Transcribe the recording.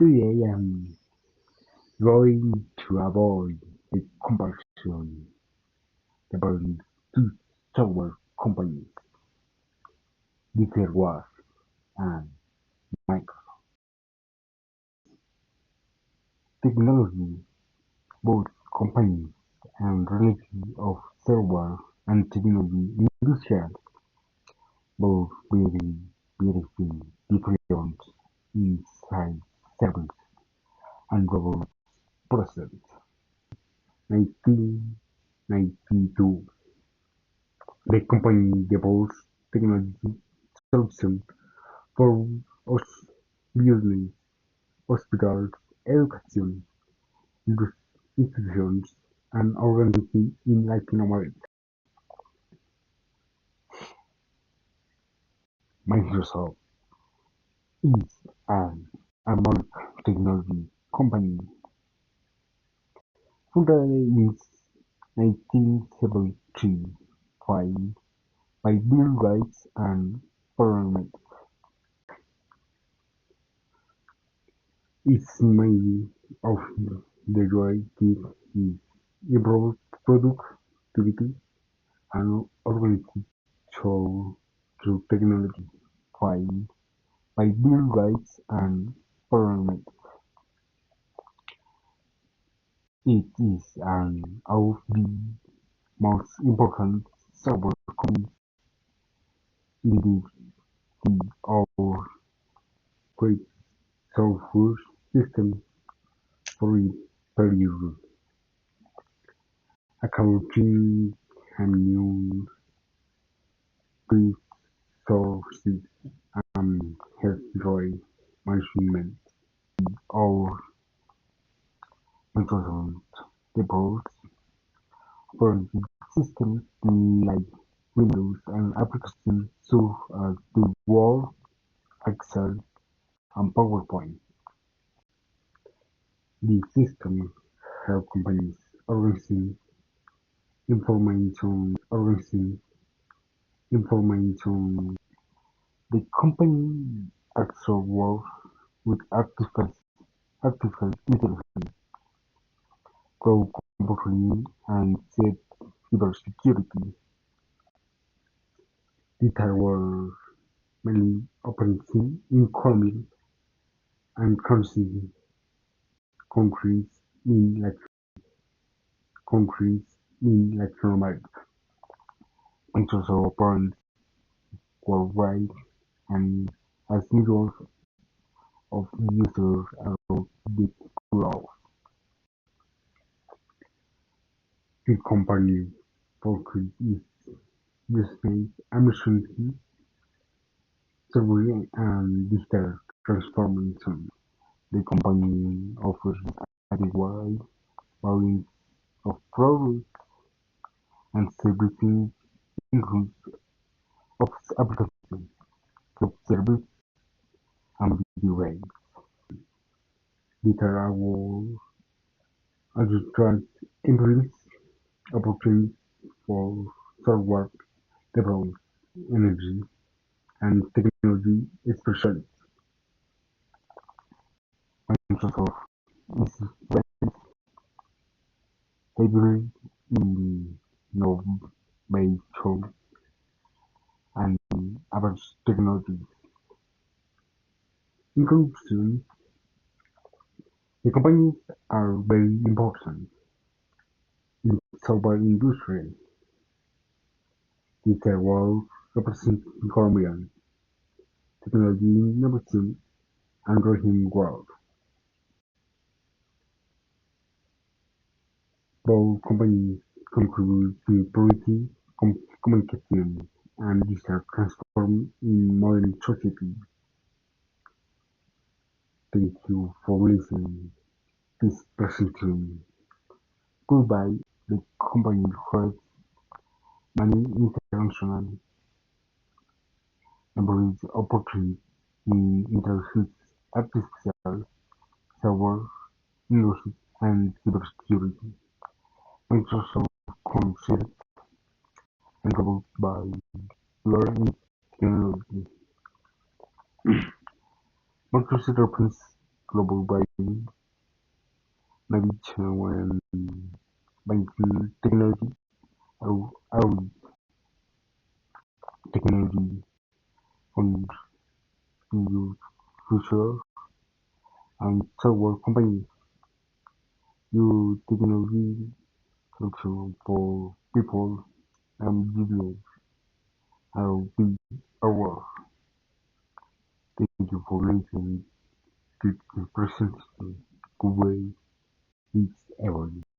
Today I'm going to avoid the comparison about two software companies, DigitalWorks and Microsoft. Technology, both companies and relative of software and technology industrial, both very different inside service and robot process. 1992, the company develops technology solutions for business, hospitals, education institutions, and organizations in Latin America. Microsoft is an American technology company founded in 1973 by Bill Gates and Parliament. Its main objective is improve productivity and organization through technology, founded by Bill Gates and Parliament. It is one of the most important software companies in the world, creates software systems for intelligent accounting and resources and health management. Our Microsoft develops operating systems like Windows and applications such as the Word, Excel, and PowerPoint. These systems help companies organize information. The company also works with artificial intelligence, cloud computing, and cybersecurity. These were mainly operating in Colombia and countries in Latin America. It also operates worldwide and has millions of users around the globe. The company focus is business efficiency, survey and digital transformation. The company offers a wide range of products and services includes of applications, self-service, and video games. These awards attract employees opportunities for software development, energy, and technology specialists. Microsoft is heavily in innovation and advanced technologies. In conclusion, the companies are very important in the software industry. Their work represents Colombian technology innovation and growing world. Both companies contribute to poverty, communication, and digital transformation in modern society. Thank you for listening this presentation. Goodbye. The company has many international employees opportunities in intelligence, artificial software, industry, and cybersecurity. Microsoft considered enabled by learning technology. Microsoft represents global navigation and banking technology, how technology on the future and software companies use technology solution for people and business how we our thank you for listening to the presentation. Good way it's ever.